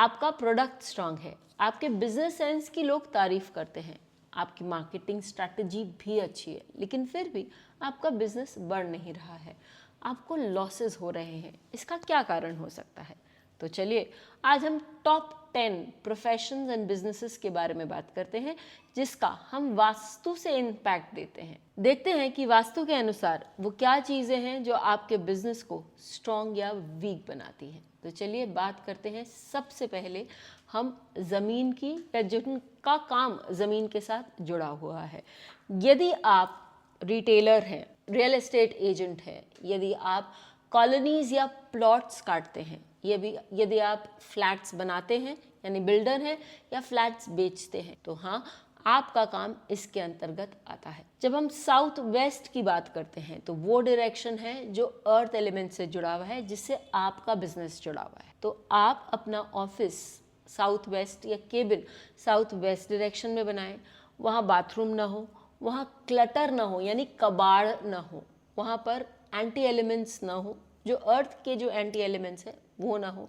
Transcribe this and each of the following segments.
आपका product strong है, आपके बिजनेस सेंस की लोग तारीफ करते हैं, आपकी मार्केटिंग स्ट्रैटेजी भी अच्छी है, लेकिन फिर भी आपका बिजनेस बढ़ नहीं रहा है, आपको लॉसेस हो रहे हैं, इसका क्या कारण हो सकता है? तो चलिए आज हम टॉप 10 प्रोफेशंस एंड बिजनेसेस के बारे में बात करते हैं जिसका हम वास्तु से इम्पैक्ट देते हैं। देखते हैं कि वास्तु के अनुसार वो क्या चीज़ें हैं जो आपके बिजनेस को स्ट्रॉन्ग या वीक बनाती हैं। तो चलिए बात करते हैं। सबसे पहले हम ज़मीन की, या जिनका काम ज़मीन के साथ जुड़ा हुआ है। यदि आप रिटेलर हैं, रियल एस्टेट एजेंट हैं, यदि आप कॉलोनीज या प्लॉट्स काटते हैं, यदि आप फ्लैट्स बनाते हैं यानी बिल्डर हैं, या फ्लैट्स बेचते हैं, तो हाँ, आपका काम इसके अंतर्गत आता है। जब हम साउथ वेस्ट की बात करते हैं तो वो डायरेक्शन है जो अर्थ एलिमेंट से जुड़ा हुआ है, जिससे आपका बिजनेस जुड़ा हुआ है। तो आप अपना ऑफिस साउथ वेस्ट या केबिन साउथ वेस्ट डायरेक्शन में बनाएं। वहाँ बाथरूम ना हो, वहाँ क्लटर ना हो यानी कबाड़ ना हो, वहाँ पर एंटी एलिमेंट्स ना हो, जो अर्थ के जो एंटी एलिमेंट्स हैं वो ना हो,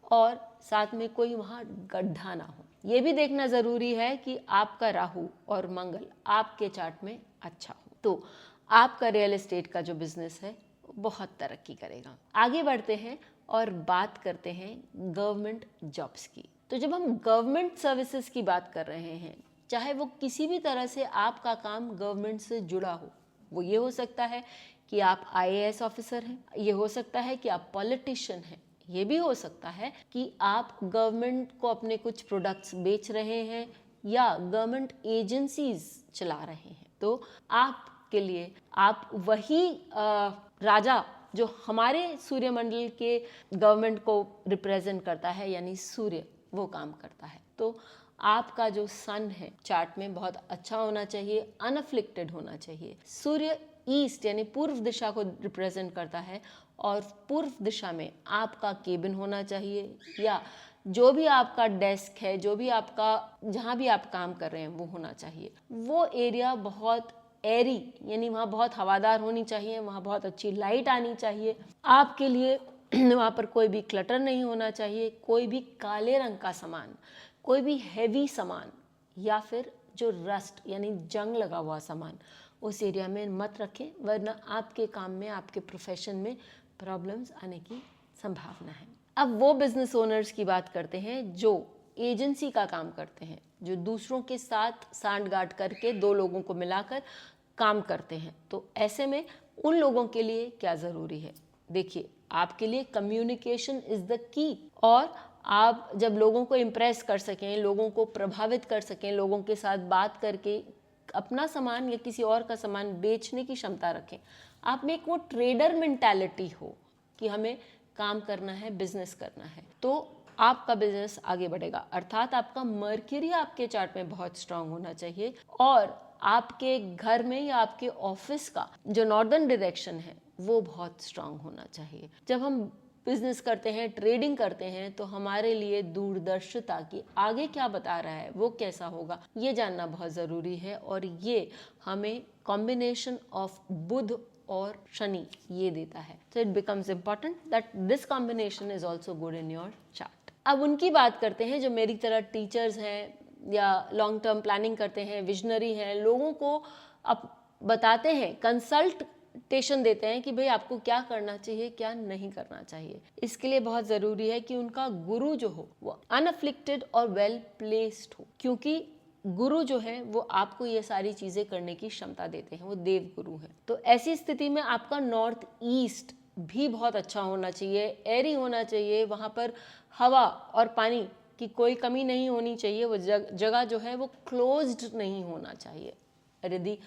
और साथ में कोई वहाँ गड्ढा ना हो। ये भी देखना ज़रूरी है कि आपका राहु और मंगल आपके चार्ट में अच्छा हो, तो आपका रियल एस्टेट का जो बिजनेस है बहुत तरक्की करेगा। आगे बढ़ते हैं और बात करते हैं गवर्नमेंट जॉब्स की। तो जब हम गवर्नमेंट सर्विसेज की बात कर रहे हैं, चाहे वो किसी भी तरह से आपका काम गवर्नमेंट से जुड़ा हो, वो ये हो सकता है कि आप आईएएस ऑफिसर हैं, ये हो सकता है कि आप पॉलिटिशियन हैं, ये भी हो सकता है कि आप गवर्नमेंट को अपने कुछ प्रोडक्ट्स बेच रहे हैं या गवर्नमेंट एजेंसीज चला रहे हैं। तो आपके लिए आप वही राजा जो हमारे सूर्यमंडल के गवर्नमेंट को रिप्रेजेंट करता है यानी सूर्य, वो काम करता है। तो आपका जो सन है चार्ट में बहुत अच्छा होना चाहिए, अनअफ्लिक्टेड होना चाहिए। सूर्य ईस्ट यानी पूर्व दिशा को रिप्रेजेंट करता है, और पूर्व दिशा में आपका केबिन होना चाहिए, या जो भी आपका डेस्क है, जो भी आपका, जहाँ भी आप काम कर रहे हैं वो होना चाहिए। वो एरिया बहुत एरी यानी वहाँ बहुत हवादार होनी चाहिए, वहाँ बहुत अच्छी लाइट आनी चाहिए आपके लिए। वहाँ पर कोई भी क्लटर नहीं होना चाहिए, कोई भी काले रंग का सामान, कोई भी हैवी सामान, या फिर जो रस्ट यानी जंग लगा हुआ सामान उस एरिया में मत रखें, वरना आपके काम में, आपके प्रोफेशन में प्रॉब्लम्स आने की संभावना है। अब वो बिजनेस ओनर्स की बात करते हैं जो एजेंसी का काम करते हैं, जो दूसरों के साथ सांठ-गांठ करके दो लोगों को मिलाकर काम करते हैं। तो ऐसे में उन लोगों के लिए क्या ज़रूरी है? देखिए, आपके लिए कम्युनिकेशन इज़ द की, और आप जब लोगों को इम्प्रेस कर सकें, लोगों को प्रभावित कर सकें, लोगों के साथ बात करके अपना सामान या किसी और का सामान बेचने की क्षमता रखें, आप में एक वो ट्रेडर मेंटालिटी हो कि हमें काम करना है, बिजनेस करना है, तो आपका बिजनेस आगे बढ़ेगा। अर्थात आपका मर्क्यूरी आपके चार्ट में बहुत स्ट्रांग होना चाहिए, और आपके घर में या आपके ऑफिस का जो नॉर्दर्न डायरेक्शन है वो बहुत स्ट्रांग होना चाहिए। जब हम बिजनेस करते हैं, ट्रेडिंग करते हैं, तो हमारे लिए दूरदर्शिता की आगे क्या बता रहा है, वो कैसा होगा, ये जानना बहुत ज़रूरी है, और ये हमें कॉम्बिनेशन ऑफ बुध और शनि ये देता है। तो it becomes important that this combination is also good in your chart. अब उनकी बात करते हैं जो मेरी तरह टीचर्स हैं या लॉन्ग टर्म प्लानिंग करते हैं, विजनरी हैं, लोगों को अब बताते हैं, कंसल्टेशन देते हैं कि भाई आपको क्या करना चाहिए, क्या नहीं करना चाहिए। इसके लिए बहुत ज़रूरी है कि उनका गुरु जो हो वो अनअफ्लिक्टेड और वेल प्लेस्ड हो, क्योंकि गुरु जो है वो आपको ये सारी चीज़ें करने की क्षमता देते हैं, वो देव गुरु हैं। तो ऐसी स्थिति में आपका नॉर्थ ईस्ट भी बहुत अच्छा होना चाहिए, एरी होना चाहिए, वहाँ पर हवा और पानी की कोई कमी नहीं होनी चाहिए, वो जगह जो है वो क्लोज्ड नहीं होना चाहिए। और यदि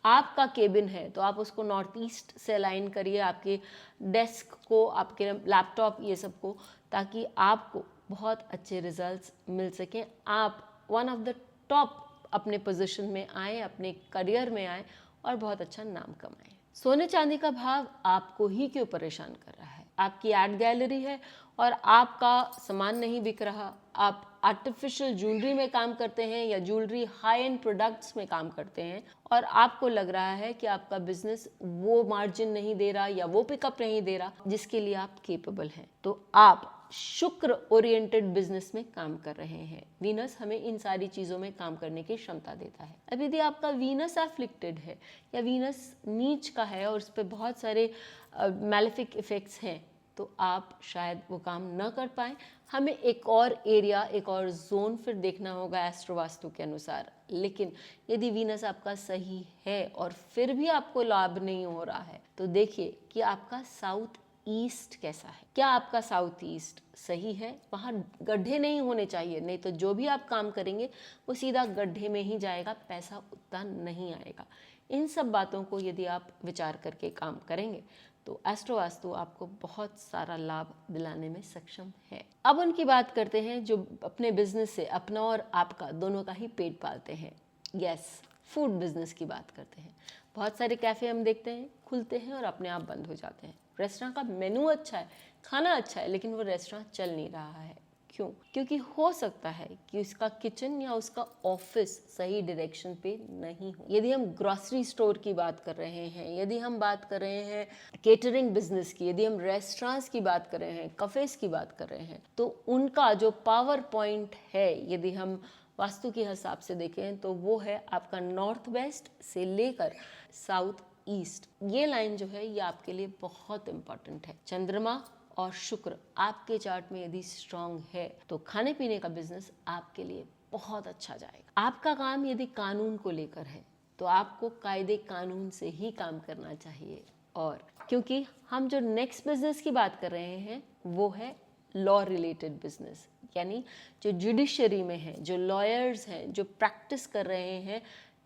आपका केबिन है तो आप उसको नॉर्थ ईस्ट से अलाइन करिए, आपके डेस्क को, आपके लैपटॉप, ये सब को, ताकि आपको बहुत अच्छे रिजल्ट्स मिल सकें, आप वन ऑफ द टॉप अपने पोजीशन में आए, अपने करियर में आए और बहुत अच्छा नाम कमाएं। सोने चांदी का भाव आपको ही क्यों परेशान कर रहा है? आपकी आर्ट गैलरी है और आपका सामान नहीं बिक रहा, आप आर्टिफिशियल ज्वेलरी में काम करते हैं या ज्वेलरी हाई एंड प्रोडक्ट्स में काम करते हैं, और आपको लग रहा है कि आपका बिजनेस वो मार्जिन नहीं दे रहा या वो पिकअप नहीं दे रहा जिसके लिए आप केपेबल हैं, तो आप शुक्र ओरिएंटेड बिजनेस में काम कर रहे हैं। वीनस हमें इन सारी चीज़ों में काम करने की क्षमता देता है। अब यदि आपका वीनस एफ्लिक्टेड है या वीनस नीच का है और उस पर बहुत सारे मैलेफिक इफेक्ट्स हैं, तो आप शायद वो काम न कर पाएँ। हमें एक और एरिया, एक और जोन फिर देखना होगा एस्ट्रो वास्तु के अनुसार। लेकिन यदि वीनस आपका सही है और फिर भी आपको लाभ नहीं हो रहा है, तो देखिए कि आपका साउथ ईस्ट कैसा है। क्या आपका साउथ ईस्ट सही है? वहाँ गड्ढे नहीं होने चाहिए, नहीं तो जो भी आप काम करेंगे वो सीधा गड्ढे में ही जाएगा, पैसा उतना नहीं आएगा। इन सब बातों को यदि आप विचार करके काम करेंगे तो एस्ट्रो वास्तु आपको बहुत सारा लाभ दिलाने में सक्षम है। अब उनकी बात करते हैं जो अपने बिजनेस से अपना और आपका दोनों का ही पेट पालते हैं। यस, फूड बिजनेस की बात करते हैं। बहुत सारे कैफ़े हम देखते हैं खुलते हैं और अपने आप बंद हो जाते हैं। रेस्टोरेंट का मेनू अच्छा है, खाना अच्छा है, लेकिन वो रेस्टोरेंट चल नहीं रहा है। क्यों? क्योंकि हो सकता है कि उसका किचन या उसका ऑफिस सही डायरेक्शन पे नहीं हो। यदि हम ग्रोसरी स्टोर की बात कर रहे हैं, यदि हम बात कर रहे हैं केटरिंग बिजनेस की, यदि हम रेस्टोरेंट्स की बात कर रहे हैं, कफेज की बात कर रहे हैं, तो उनका जो पावर पॉइंट है, यदि हम वास्तु के हिसाब से देखें तो वो है आपका नॉर्थ वेस्ट से लेकर साउथ ईस्ट। ये लाइन जो है ये आपके लिए बहुत इंपॉर्टेंट है। चंद्रमा और शुक्र आपके चार्ट में यदि स्ट्रांग है तो खाने पीने का बिजनेस आपके लिए बहुत अच्छा जाएगा। आपका काम यदि कानून को लेकर है तो आपको कायदे कानून से ही काम करना चाहिए। और क्योंकि हम जो नेक्स्ट बिजनेस की बात कर रहे हैं वो है लॉ रिलेटेड बिजनेस, यानी जो जुडिशरी में है, जो लॉयर्स हैं, जो प्रैक्टिस कर रहे हैं,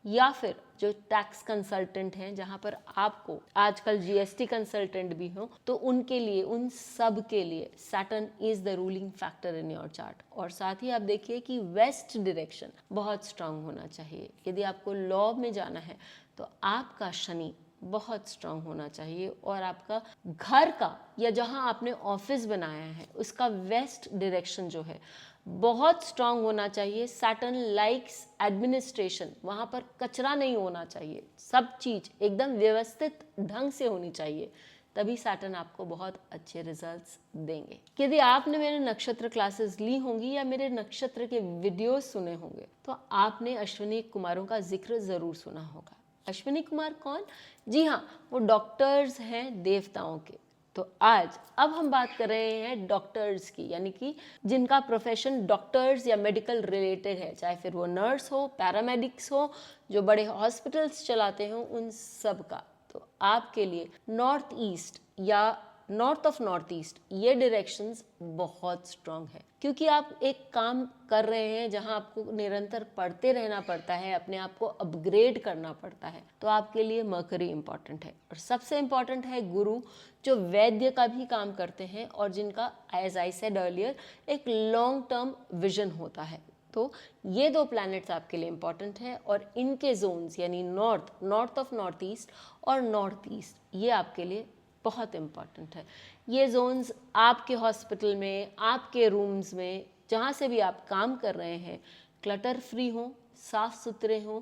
या फिर जो टैक्स कंसल्टेंट हैं, जहाँ पर आपको आजकल जीएसटी कंसल्टेंट भी हो, तो उनके लिए, उन सब के लिए Saturn is the ruling factor in your chart. और साथ ही आप देखिए कि वेस्ट डायरेक्शन बहुत स्ट्रांग होना चाहिए। यदि आपको लॉ में जाना है तो आपका शनि बहुत स्ट्रांग होना चाहिए और आपका घर का या जहां आपने ऑफिस बनाया है उसका वेस्ट डायरेक्शन जो है बहुत स्ट्रांग होना चाहिए। सैटर्न लाइक्स एडमिनिस्ट्रेशन, वहां पर कचरा नहीं होना चाहिए, सब चीज एकदम व्यवस्थित ढंग से होनी चाहिए, तभी सैटर्न आपको बहुत अच्छे रिजल्ट्स देंगे। यदि आपने मेरे नक्षत्र क्लासेस ली होंगी या मेरे नक्षत्र के वीडियोस सुने होंगे तो आपने अश्विनी कुमारों का जिक्र जरूर सुना होगा। अश्विनी कुमार कौन? जी हाँ, वो डॉक्टर्स हैं देवताओं के। तो आज अब हम बात कर रहे हैं डॉक्टर्स की, यानी कि जिनका प्रोफेशन डॉक्टर्स या मेडिकल रिलेटेड है, चाहे फिर वो नर्स हो, पैरामेडिक्स हो, जो बड़े हॉस्पिटल्स चलाते हो, उन सब का। तो आपके लिए नॉर्थ ईस्ट या नॉर्थ ऑफ नॉर्थ ईस्ट ये डायरेक्शंस बहुत स्ट्रांग है, क्योंकि आप एक काम कर रहे हैं जहां आपको निरंतर पढ़ते रहना पड़ता है, अपने आप को अपग्रेड करना पड़ता है। तो आपके लिए मरकरी इंपॉर्टेंट है। और सबसे इंपॉर्टेंट है गुरु, जो वैद्य का भी काम करते हैं और जिनका एज आई सेड अर्लियर एक लॉन्ग टर्म विजन होता है। तो ये दो प्लैनेट्स आपके लिए इंपॉर्टेंट है और इनके जोन्स यानी नॉर्थ ऑफ नॉर्थ ईस्ट और नॉर्थ ईस्ट ये आपके लिए बहुत इम्पॉर्टेंट है। ये जोन्स आपके हॉस्पिटल में, आपके रूम्स में, जहाँ से भी आप काम कर रहे हैं, क्लटर फ्री हों, साफ सुथरे हों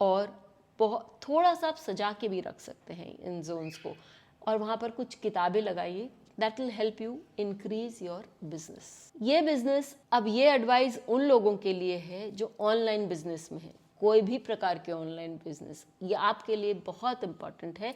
और बहुत थोड़ा सा आप सजा के भी रख सकते हैं इन जोन्स को। और वहाँ पर कुछ किताबें लगाइए, that will help you increase your business. ये बिजनेस, अब ये एडवाइस उन लोगों के लिए है जो ऑनलाइन बिजनेस में है। कोई भी प्रकार के ऑनलाइन बिजनेस, ये आपके लिए बहुत इंपॉर्टेंट है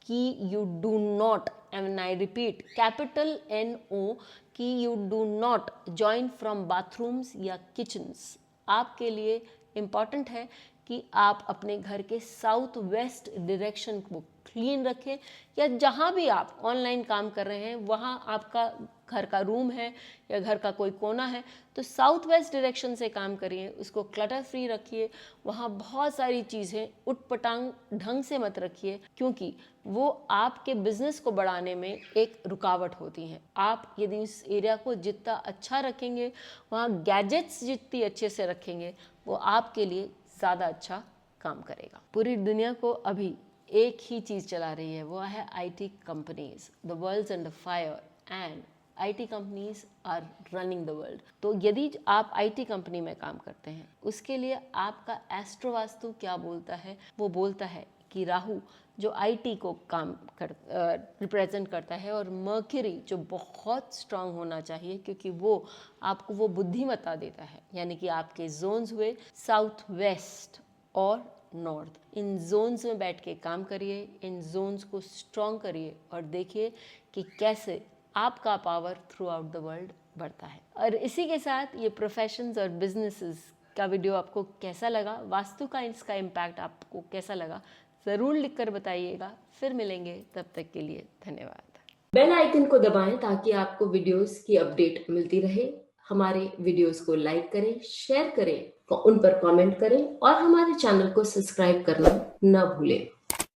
कि you do not, and I repeat capital NO, कि you do not join from bathrooms या किचन्स। आपके लिए इम्पॉर्टेंट है कि आप अपने घर के साउथ वेस्ट डायरेक्शन को क्लीन रखें, या जहाँ भी आप ऑनलाइन काम कर रहे हैं वहाँ आपका घर का रूम है या घर का कोई कोना है तो साउथ वेस्ट डायरेक्शन से काम करिए, उसको क्लटर फ्री रखिए। वहाँ बहुत सारी चीज़ें उटपटांग ढंग से मत रखिए, क्योंकि वो आपके बिजनेस को बढ़ाने में एक रुकावट होती हैं। आप यदि उस एरिया को जितना अच्छा रखेंगे, वहाँ गैजेट्स जितनी अच्छे से रखेंगे, वो आपके लिए ज़्यादा अच्छा काम करेगा। पूरी दुनिया को अभी एक ही चीज़ चला रही है, वो है IT companies. The world's under fire and IT companies are running the world. तो यदि आप IT कंपनी में काम करते हैं, उसके लिए आपका एस्ट्रो वास्तु क्या बोलता है? वो बोलता है कि राहु जो आईटी को काम कर रिप्रेजेंट करता है, और मर्क्यूरी जो बहुत स्ट्रांग होना चाहिए क्योंकि वो आपको वो बुद्धिमत्ता देता है। यानी कि आपके जोन्स हुए साउथ वेस्ट और नॉर्थ, इन जोन्स में बैठ के काम करिए, इन जोन्स को स्ट्रांग करिए और देखिए कि कैसे आपका power through out the world बढ़ता है। और इसी के साथ ये प्रोफेशंस और बिजनेसेस का वीडियो आपको कैसा लगा, वास्तु का इसका इम्पैक्ट आपको कैसा लगा, ज़रूर लिखकर बताइएगा। फिर मिलेंगे, तब तक के लिए धन्यवाद। बेल आइकन को दबाएं ताकि आपको वीडियोस की अपडेट मिलती रहे। हमारे वीडियोस को लाइक करें, शेयर करें, उन पर कमेंट करें और हमारे चैनल को सब्सक्राइब करना न भूलें।